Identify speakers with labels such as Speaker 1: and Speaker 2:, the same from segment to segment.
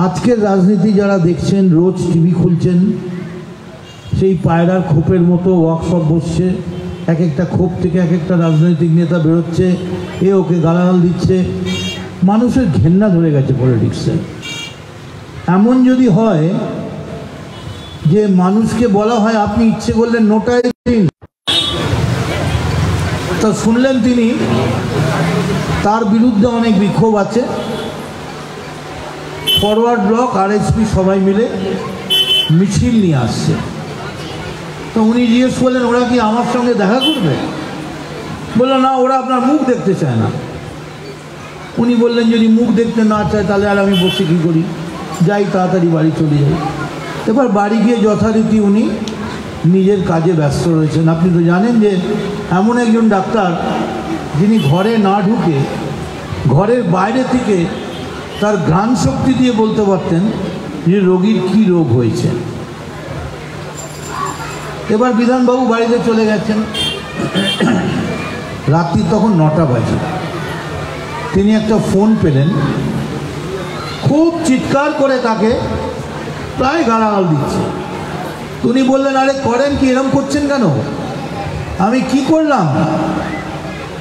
Speaker 1: আজকের রাজনীতি যারা দেখছেন, রোজ টিভি খুলছেন, সেই পায়রার খোপের মতো ওয়ার্কশপ বসছে, এক একটা খোপ থেকে এক একটা রাজনৈতিক নেতা বেরোচ্ছে, এ ওকে গালাগাল দিচ্ছে। মানুষের ঘেন্না ধরে গেছে পলিটিক্সে। এমন যদি হয় যে মানুষকে বলা হয় আপনি ইচ্ছে করলে নোটাই দিন, তা শুনলেন তিনি তার বিরুদ্ধে অনেক বিক্ষোভ আছে, ফরওয়ার্ড ব্লক আরএসপি সবাই মিলে মিছিল নিয়ে আসছে। তো উনি জিজ্ঞেস করলেন ওরা কি আমার সঙ্গে দেখা করবে? বললো না, ওরা আপনার মুখ দেখতে চায় না। উনি বললেন যদি মুখ দেখতে না চায় তাহলে আর আমি বসে কী করি, যাই তাড়াতাড়ি বাড়ি চলে যাই। এবার বাড়ি গিয়ে যথারীতি উনি নিজের কাজে ব্যস্ত রয়েছেন। আপনি তো জানেন যে এমন একজন ডাক্তার যিনি ঘরে না ঢুকে ঘরের বাইরে থেকে তার ঘ্রাণ শক্তি দিয়ে বলতে পারতেন যে রোগীর কী রোগ হয়েছে। এবার বিধানবাবু বাড়িতে চলে গেছেন, রাত্রি তখন 9টা বাজে। তিনি একটা ফোন পেলেন, খুব চিৎকার করে তাকে প্রায় গালাগাল দিচ্ছে। উনি বললেন আরে করেন কি, এরম করছেন কেন? আমি কি করলাম?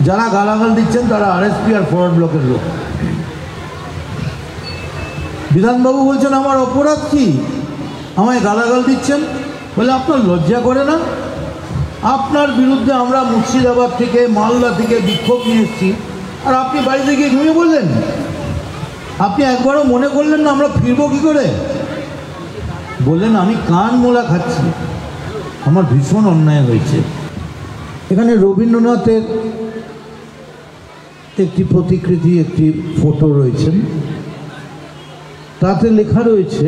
Speaker 1: যারা গালাগাল দিচ্ছেন তারা আরএসপি আর ফরওয়ার্ড ব্লকের লোক। বিধানবাবু বলছেন আমার অপরাধ কি, আমায় গালাগাল দিচ্ছেন? বলে আপনার লজ্জা করে না? আপনার বিরুদ্ধে আমরা মুর্শিদাবাদ থেকে মালদা থেকে বিক্ষোভ নিয়ে এসেছি, আর আপনি বাড়িতে গিয়ে ঘুমিয়ে বললেন? আপনি একবারও মনে করলেন না আমরা ফিরবো কী করে? বললেন আমি কান মোলা খাচ্ছি, আমার ভীষণ অন্যায় হয়েছে। এখানে রবীন্দ্রনাথের একটি প্রতিকৃতি, একটি ফটো রয়েছেন, তাতে লেখা রয়েছে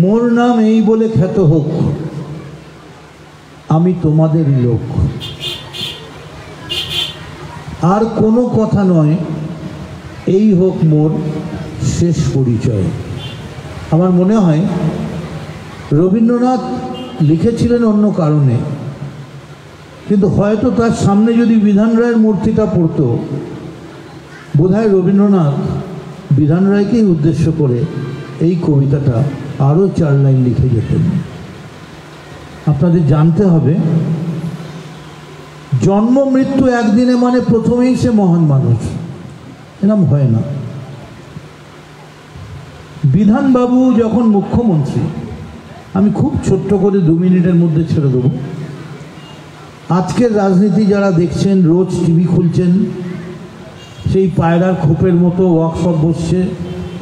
Speaker 1: মোর নাম এই বলে খ্যাত হোক, আমি তোমাদেরই লোক। আর কোনো কথা নয়, এই হোক মোর শেষ পরিচয়। আমার মনে হয় রবীন্দ্রনাথ লিখেছিলেন অন্য কারণে, কিন্তু হয়তো তার সামনে যদি বিধান রায়ের মূর্তিটা পড়তো, বোধহয় রবীন্দ্রনাথ বিধান রায়কেই উদ্দেশ্য করে এই কবিতাটা আরও 4 লাইন লিখে যেতেন। আপনাদের জানতে হবে জন্ম মৃত্যু একদিনে মানে প্রথমেই সে মহান মানুষ, এরকম হয় না। বিধানবাবু যখন মুখ্যমন্ত্রী, আমি খুব ছোট্ট করে 2 মিনিটের মধ্যে ছেড়ে দেবো। আজকের রাজনীতি যারা দেখছেন, রোজ টিভি খুলছেন, সেই পায়রার খোপের মতো ওয়ার্কশপ বসছে,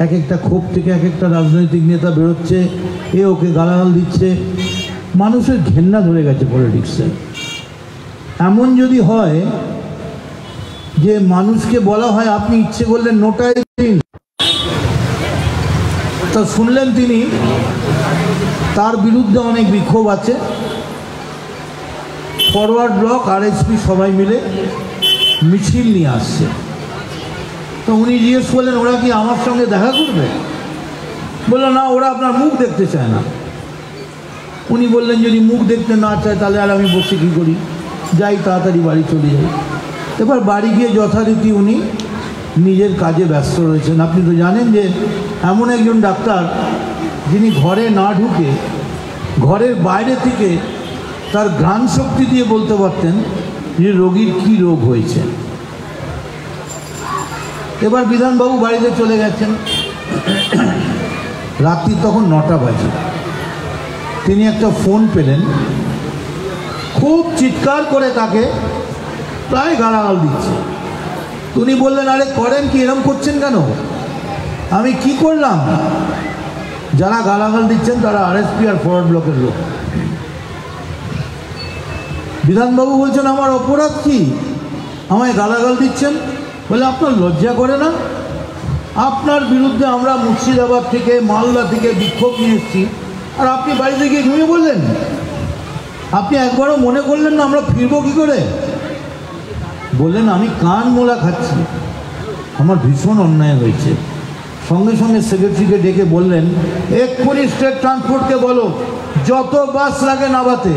Speaker 1: এক একটা খোপ থেকে এক একটা রাজনৈতিক নেতা বেরোচ্ছে, এ ওকে গালাগাল দিচ্ছে। মানুষের ঘেন্না ধরে গেছে পলিটিক্সে। এমন যদি হয় যে মানুষকে বলা হয় আপনি ইচ্ছে করলে নোটাই দিন, তা শুনলেন তিনি তার বিরুদ্ধে অনেক বিক্ষোভ আছে, ফরওয়ার্ড ব্লক আরএসপি সবাই মিলে মিছিল নিয়ে আসছে। তো উনি জিজ্ঞেস করলেন ওরা কি আমার সঙ্গে দেখা করবে? বললো না, ওরা আপনার মুখ দেখতে চায় না। উনি বললেন যদি মুখ দেখতে না চায় তাহলে আর আমি বসে কী করি, যাই তাড়াতাড়ি বাড়ি চলে যাই। এবার বাড়ি গিয়ে যথারীতি উনি নিজের কাজে ব্যস্ত রয়েছেন। আপনি তো জানেন যে এমন একজন ডাক্তার যিনি ঘরে না ঢুকে ঘরের বাইরে থেকে তার ঘ্রাণ শক্তি দিয়ে বলতে পারতেন যে রোগীর কী রোগ হয়েছে। এবার বিধানবাবু বাড়িতে চলে গেছেন, রাত্রি তখন 9টা বাজে। তিনি একটা ফোন পেলেন, খুব চিৎকার করে তাকে প্রায় গালাগাল দিচ্ছে। উনি বললেন আরে করেন কি, এরম করছেন কেন? আমি কি করলাম? যারা গালাগাল দিচ্ছেন তারা আরএসপি আর ফরওয়ার্ড ব্লকের লোক। বিধানবাবু বলছেন আমার অপরাধ কি, আমায় গালাগাল দিচ্ছেন? বলে আপনার লজ্জা করে না? আপনার বিরুদ্ধে আমরা মুর্শিদাবাদ থেকে মালদা থেকে বিক্ষোভ নিয়ে এসেছি, আর আপনি বাড়িতে গিয়ে ঘুমিয়ে বললেন? আপনি একবারও মনে করলেন না আমরা ফিরবো কী করে? বললেন আমি কান মোলা খাচ্ছি, আমার ভীষণ অন্যায় হয়েছে। সঙ্গে সঙ্গে সেক্রেটারিকে ডেকে বললেন এক্ষুনি স্টেট ট্রান্সপোর্টকে বলো যত বাস লাগে নামাতে,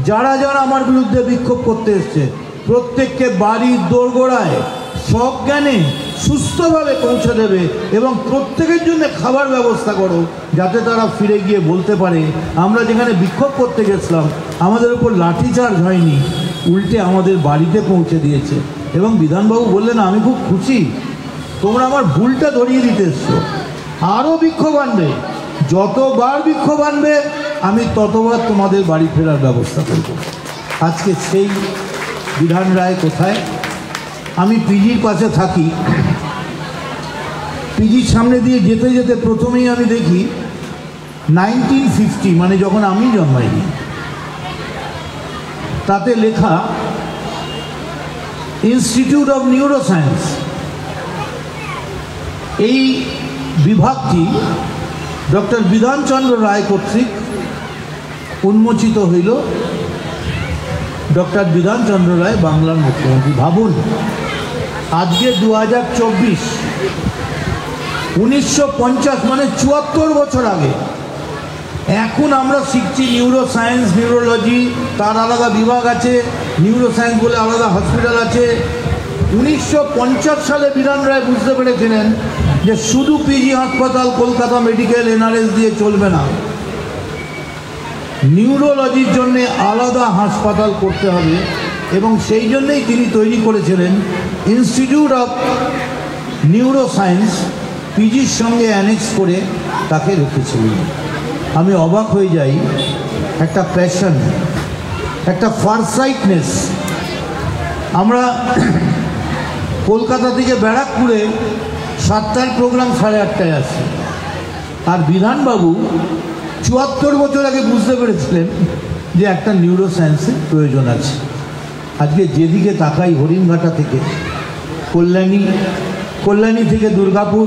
Speaker 1: যারা যারা আমার বিরুদ্ধে বিক্ষোভ করতে এসছে প্রত্যেককে বাড়ির দোরগোড়ায় সজ্ঞানে সুস্থভাবে পৌঁছে দেবে এবং প্রত্যেকের জন্য খাবার ব্যবস্থা করো, যাতে তারা ফিরে গিয়ে বলতে পারে আমরা যেখানে বিক্ষোভ করতে গেছিলাম আমাদের উপর লাঠিচার্জ হয়নি, উল্টে আমাদের বাড়িতে পৌঁছে দিয়েছে। এবং বিধানবাবু বললেন আমি খুব খুশি, তোমরা আমার ভুলটা ধরিয়ে দিতে এসছো, আরও বিক্ষোভ আনবে, যতবার বিক্ষোভ আনবে আমি ততবার তোমাদের বাড়ি ফেরার ব্যবস্থা করব। আজকে সেই বিধান রায় কোথায়? আমি পিজির পাশে থাকি, পিজির সামনে দিয়ে যেতে যেতে প্রথমেই আমি দেখি 1950, মানে যখন আমি জন্মাইনি, তাতে লেখা ইনস্টিটিউট অফ নিউরোসায়েন্স। এই বিভাগটি ডক্টর বিধানচন্দ্র রায় কর্তৃক উন্মোচিত হইল। ডক্টর বিধানচন্দ্র রায় বাংলার মুখ্যমন্ত্রী। ভাবুন, আজকে 2024, 1950 মানে 74 বছর আগে এখন আমরা শিখছি নিউরো সায়েন্স, নিউরোলজি, তার আলাদা বিভাগ আছে, নিউরো সায়েন্স বলে আলাদা হসপিটাল আছে। 1950 সালে বিধান রায় বুঝতে পেরেছিলেন যে শুধু পিজি হাসপাতাল কলকাতা মেডিকেল এনআরএস দিয়ে চলবে না, নিউরোলজির জন্যে আলাদা হাসপাতাল করতে হবে। এবং সেই জন্যেই তিনি তৈরি করেছিলেন ইনস্টিটিউট অফ নিউরো সায়েন্স, পিজির সঙ্গে অ্যানেক্স করে তাকে রেখেছিলেন। আমি অবাক হয়ে যাই, একটা প্যাশন, একটা ফারসাইটনেস। আমরা কলকাতা থেকে ব্যারাকপুরে 7টার প্রোগ্রাম 8:30টায় আসি, আর বিধানবাবু 74 বছর আগে বুঝতে পেরেছিলেন যে একটা নিউরো সায়েন্সের প্রয়োজন আছে। আজকে যেদিকে তাকাই, হরিণঘাটা থেকে কল্যাণী, কল্যাণী থেকে দুর্গাপুর,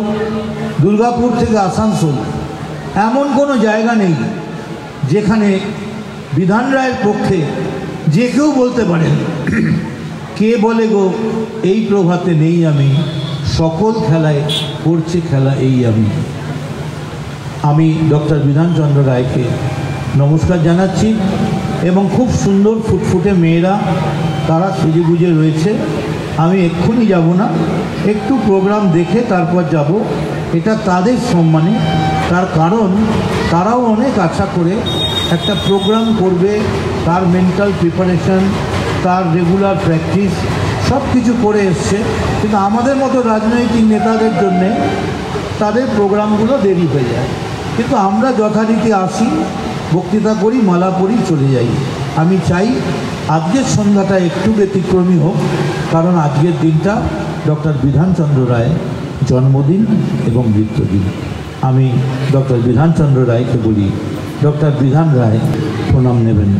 Speaker 1: দুর্গাপুর থেকে আসানসোল, এমন কোনো জায়গা নেই যেখানে বিধান রায়ের পক্ষে যে কেউ বলতে পারেন কে বলে গো এই প্রভাতে নেই আমি, সকল খেলায় করছে খেলা এই আমি। আমি ডক্টর বিধানচন্দ্র রায়কে নমস্কার জানাচ্ছি। এবং খুব সুন্দর ফুটফুটে মেয়েরা তারা সেজেগুজে রয়েছে। আমি এক্ষুনি যাব না, একটু প্রোগ্রাম দেখে তারপর যাব, এটা তাদের সম্মানে। তার কারণ তারাও অনেক আশা করে একটা প্রোগ্রাম করবে, তার মেন্টাল প্রিপারেশন, তার রেগুলার প্র্যাকটিস সব কিছু করে এসছে। কিন্তু আমাদের মতো রাজনৈতিক নেতাদের জন্যে তাদের প্রোগ্রামগুলো দেরি হয়ে যায়। কিন্তু আমরা যথারীতি আসি, বক্তৃতা করি, মালা পরি, চলে যাই। আমি চাই আজকের সন্ধ্যাটা একটু ব্যতিক্রমী হোক, কারণ আজকের দিনটা ডক্টর বিধানচন্দ্র রায় জন্মদিন এবং মৃত্যুদিন। আমি ডক্টর বিধানচন্দ্র রায়কে বলি, ডক্টর বিধান রায় প্রণাম নেবেন।